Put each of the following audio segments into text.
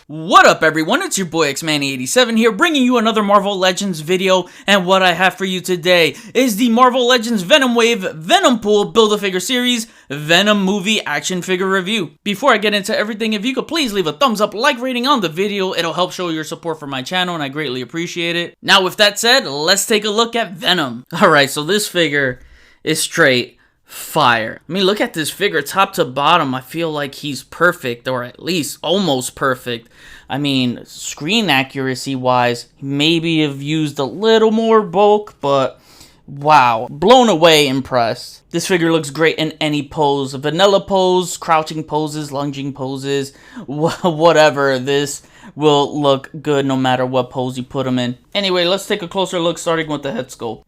What up everyone, it's your boy Xmanny87 here, bringing you another Marvel Legends video, and what I have for you today is the Marvel Legends Venom Wave Venompool Build-A-Figure Series Venom Movie Action Figure Review. Before I get into everything, if you could please leave a thumbs up, like rating on the video, it'll help show your support for my channel and I greatly appreciate it. Now with that said, let's take a look at Venom. Alright, so this figure is straight fire. I mean, look at this figure top to bottom. I feel like he's perfect, or at least almost perfect. I mean, screen accuracy wise, maybe have used a little more bulk, but wow, blown away impressed. This figure looks great in any pose, vanilla pose, crouching poses, lunging poses, whatever. This will look good no matter what pose you put him in. Anyway, let's take a closer look, starting with the head sculpt.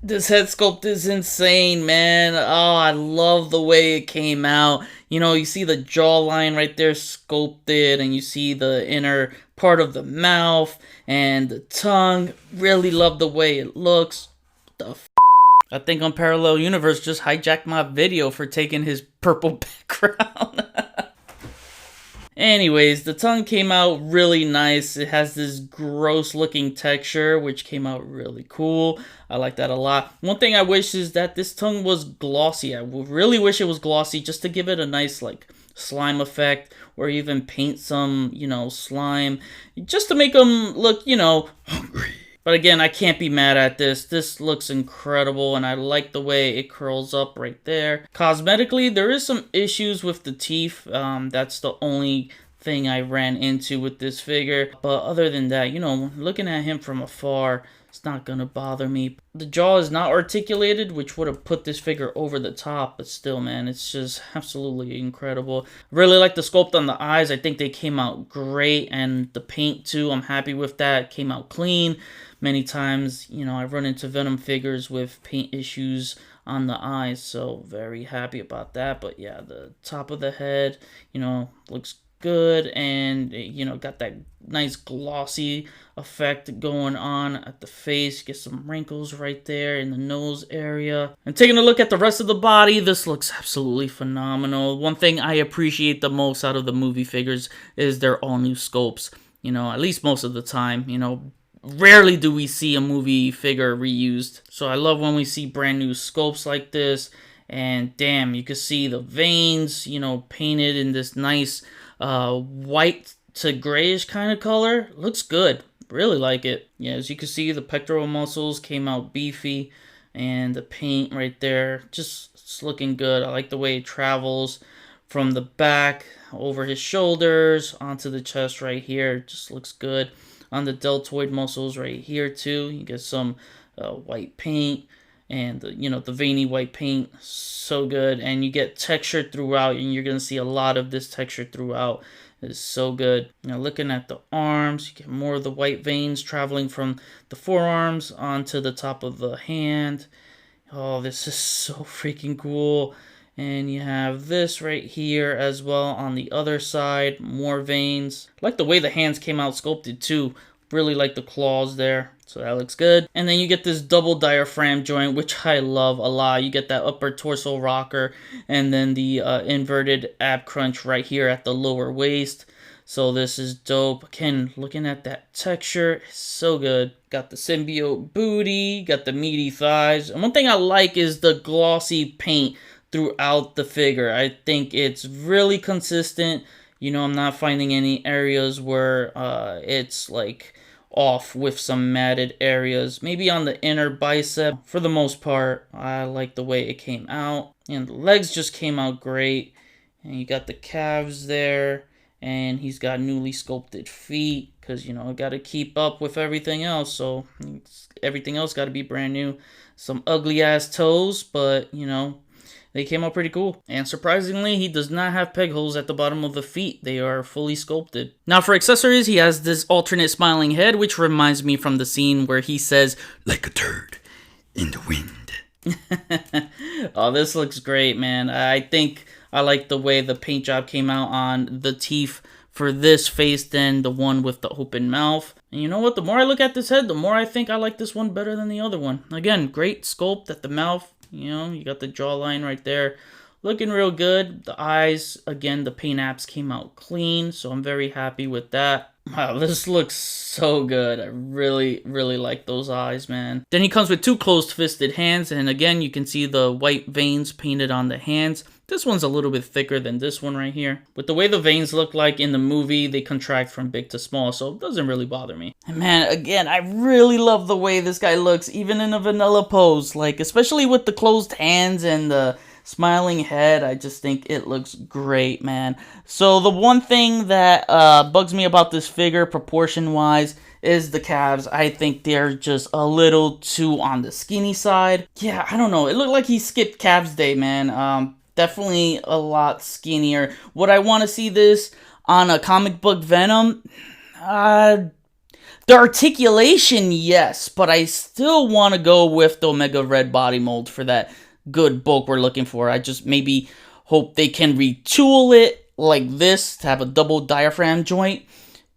This head sculpt is insane, man. Oh, I love the way it came out. You know, you see the jawline right there sculpted, and you see the inner part of the mouth and the tongue. Really love the way it looks. What the f***? I think Unparalleled Universe just hijacked my video for taking his purple background. Anyways, the tongue came out really nice. It has this gross looking texture, which came out really cool. I like that a lot. One thing I wish is that this tongue was glossy. I really wish it was glossy just to give it a nice like slime effect, or even paint some, you know, slime just to make them look, you know, hungry. But again, I can't be mad at this. This looks incredible, and I like the way it curls up right there. Cosmetically, there is some issues with the teeth. That's the only thing I ran into with this figure. But other than that, you know, looking at him from afar, it's not gonna bother me. The jaw is not articulated, which would have put this figure over the top, but still, man, it's just absolutely incredible. Really like the sculpt on the eyes. I think they came out great, and the paint too, I'm happy with that. It came out clean. Many times, you know, I run into Venom figures with paint issues on the eyes, so very happy about that. But yeah, the top of the head, you know, looks good, and you know, got that nice glossy effect going on at the face. Get some wrinkles right there in the nose area. And taking a look at the rest of the body, this looks absolutely phenomenal. One thing I appreciate the most out of the movie figures is their all new sculpts. You know, at least most of the time, you know, rarely do we see a movie figure reused. So I love when we see brand new sculpts like this. And damn, you can see the veins, you know, painted in this nice white to grayish kind of color. Looks good. Really like it. Yeah, as you can see, the pectoral muscles came out beefy, and the paint right there, just it's looking good. I like the way it travels from the back over his shoulders onto the chest right here. Just looks good. On the deltoid muscles right here too, you get some white paint, and you know, the veiny white paint, so good. And you get texture throughout, and you're gonna see a lot of this texture throughout. It's so good. Now looking at the arms, you get more of the white veins traveling from the forearms onto the top of the hand. Oh, this is so freaking cool. And you have this right here as well on the other side, more veins. I like the way the hands came out sculpted too. Really like the claws there, so that looks good. And then you get this double diaphragm joint, which I love a lot. You get that upper torso rocker, and then the inverted ab crunch right here at the lower waist. So this is dope. Again, looking at that texture, it's so good. Got the symbiote booty, got the meaty thighs. And one thing I like is the glossy paint throughout the figure. I think it's really consistent. You know, I'm not finding any areas where it's like off with some matted areas. Maybe on the inner bicep. For the most part, I like the way it came out. And the legs just came out great. And you got the calves there. And he's got newly sculpted feet, because, you know, got to keep up with everything else. So everything else got to be brand new. Some ugly ass toes, but, you know, they came out pretty cool. And surprisingly, he does not have peg holes at the bottom of the feet. They are fully sculpted. Now for accessories, he has this alternate smiling head, which reminds me from the scene where he says, "Like a turd in the wind." Oh, this looks great, man. I think I like the way the paint job came out on the teeth for this face than the one with the open mouth. And you know what? The more I look at this head, the more I think I like this one better than the other one. Again, great sculpt at the mouth. You know, you got the jawline right there. looking real good. The eyes, again, the paint apps came out clean, so I'm very happy with that. Wow, this looks so good. I really, really like those eyes, man. Then he comes with 2 closed-fisted hands, and again, you can see the white veins painted on the hands. This one's a little bit thicker than this one right here. With the way the veins look like in the movie, they contract from big to small, so it doesn't really bother me. And man, again, I really love the way this guy looks, even in a vanilla pose. Like, especially with the closed hands and the smiling head, I just think it looks great, man. So the one thing that bugs me about this figure, proportion-wise, is the calves. I think they're just a little too on the skinny side. Yeah, I don't know. It looked like he skipped calves day, man. Definitely a lot skinnier. Would I want to see this on a comic book Venom? The articulation, yes, but I still want to go with the Omega Red body mold for that good bulk we're looking for. I just maybe hope they can retool it like this to have a double diaphragm joint.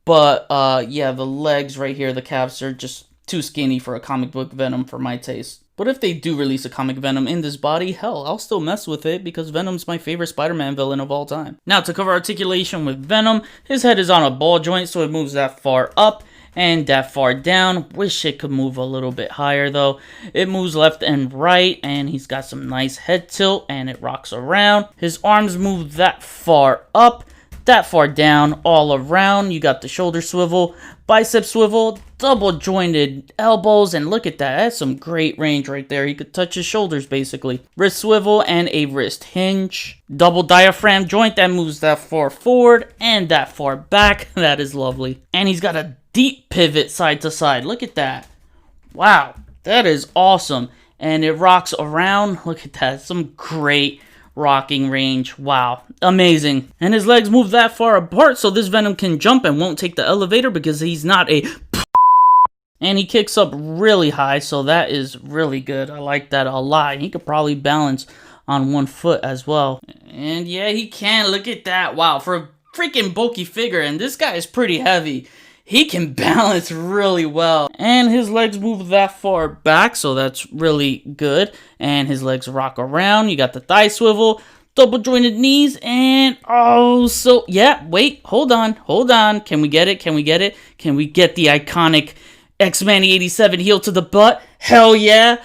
But yeah, the legs right here, the calves are just too skinny for a comic book Venom for my taste. But if they do release a comic Venom in this body, hell, I'll still mess with it because Venom's my favorite Spider-Man villain of all time. Now, to cover articulation with Venom, his head is on a ball joint, so it moves that far up and that far down. Wish it could move a little bit higher, though. It moves left and right, and he's got some nice head tilt, and it rocks around. His arms move that far up, that far down, all around. You got the shoulder swivel, bicep swivel, double jointed elbows, and look at that. That's some great range right there. He could touch his shoulders basically. Wrist swivel and a wrist hinge. Double diaphragm joint that moves that far forward and that far back. That is lovely. And he's got a deep pivot side to side. Look at that. Wow, that is awesome. And it rocks around. Look at that. Some great rocking range. Wow, amazing. And his legs move that far apart so this Venom can jump and won't take the elevator because he's not a and he kicks up really high, so that is really good. I like that a lot. He could probably balance on 1 foot as well. And yeah, he can. Look at that. Wow, for a freaking bulky figure, and this guy is pretty heavy, he can balance really well. And his legs move that far back, so that's really good. And his legs rock around. You got the thigh swivel, double jointed knees, and oh, so yeah, wait, hold on. Can we get it? Can we get the iconic X-Men 87 heel to the butt? Hell yeah,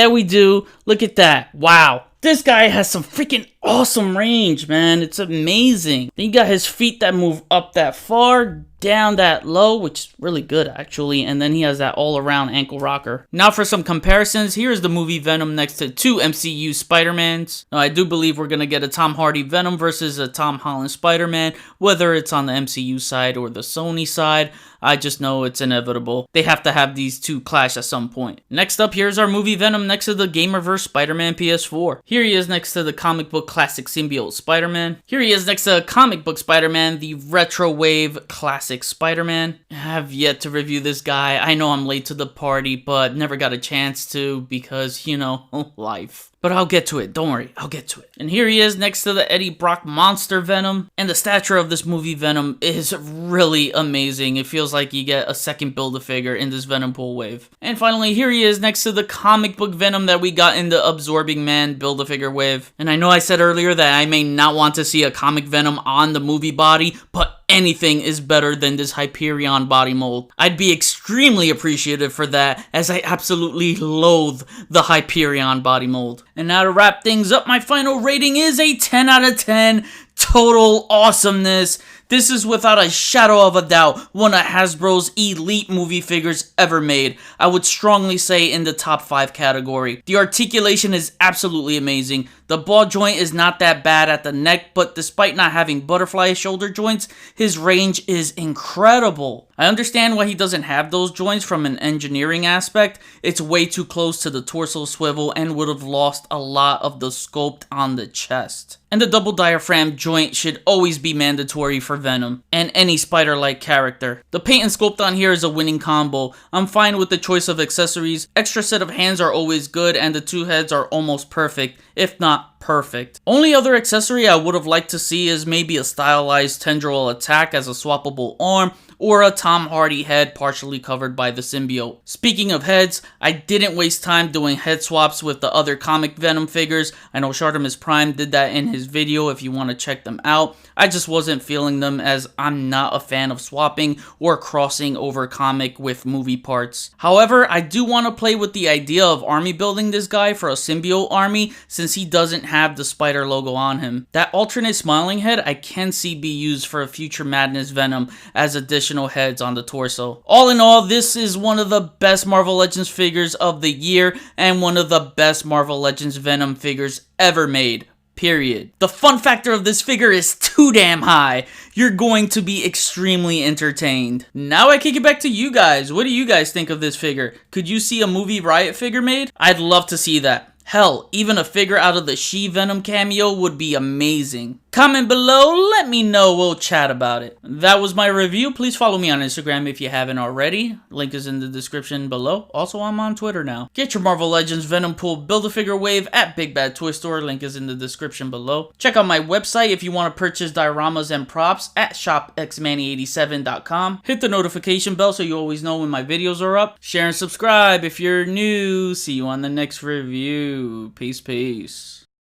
we do. Look at that. Wow. This guy has some freaking awesome range, man. It's amazing. Then you got his feet that move up that far, down that low, which is really good, actually. And then he has that all-around ankle rocker. Now for some comparisons, here's the movie Venom next to 2 MCU Spider-Mans. Now, I do believe we're going to get a Tom Hardy Venom versus a Tom Holland Spider-Man, whether it's on the MCU side or the Sony side. I just know it's inevitable. They have to have these two clash at some point. Next up, here's our movie Venom next to the Gamer-Verse Spider-Man PS4. Here he is next to the comic book classic symbiote Spider-Man. Here he is next to comic book Spider-Man, the retro wave classic Spider-Man. I have yet to review this guy. I know I'm late to the party, but never got a chance to because, you know, life. But I'll get to it. Don't worry. I'll get to it. And here he is next to the Eddie Brock monster Venom. And the stature of this movie Venom is really amazing. It feels like you get a second Build-A-Figure in this Venompool wave. And finally, here he is next to the comic book Venom that we got in the Absorbing Man Build-A-Figure wave. And I know I said earlier that I may not want to see a comic Venom on the movie body, but anything is better than this Hyperion body mold. I'd be extremely appreciative for that, as I absolutely loathe the Hyperion body mold. And now to wrap things up, my final rating is a 10 out of 10. Total awesomeness. This is without a shadow of a doubt one of Hasbro's elite movie figures ever made. I would strongly say in the top 5 category. The articulation is absolutely amazing. The ball joint is not that bad at the neck, but despite not having butterfly shoulder joints, his range is incredible. I understand why he doesn't have those joints from an engineering aspect. It's way too close to the torso swivel and would have lost a lot of the sculpt on the chest. And the double diaphragm joint should always be mandatory for Venom and any spider-like character. The paint and sculpt on here is a winning combo. I'm fine with the choice of accessories. Extra set of hands are always good, and the 2 heads are almost perfect, if not perfect. Only other accessory I would have liked to see is maybe a stylized tendril attack as a swappable arm, or a Tom Hardy head partially covered by the symbiote. Speaking of heads, I didn't waste time doing head swaps with the other comic Venom figures. I know Shartimus Prime did that in his video if you want to check them out. I just wasn't feeling them as I'm not a fan of swapping or crossing over comic with movie parts. However, I do want to play with the idea of army building this guy for a symbiote army since he doesn't have the spider logo on him. That alternate smiling head I can see be used for a future Madness Venom as additional heads on the torso. All in all, this is one of the best Marvel Legends figures of the year and one of the best Marvel Legends Venom figures ever made. Period. The fun factor of this figure is too damn high. You're going to be extremely entertained. Now I kick it back to you guys. What do you guys think of this figure? Could you see a movie Riot figure made? I'd love to see that. Hell, even a figure out of the She-Venom cameo would be amazing. Comment below, let me know, we'll chat about it. That was my review. Please follow me on Instagram if you haven't already. Link is in the description below. Also, I'm on Twitter now. Get your Marvel Legends Venompool Build-A-Figure wave at Big Bad Toy Store. Link is in the description below. Check out my website if you want to purchase dioramas and props at shopxmanny87.com. Hit the notification bell so you always know when my videos are up. Share and subscribe if you're new. See you on the next review. Peace, peace.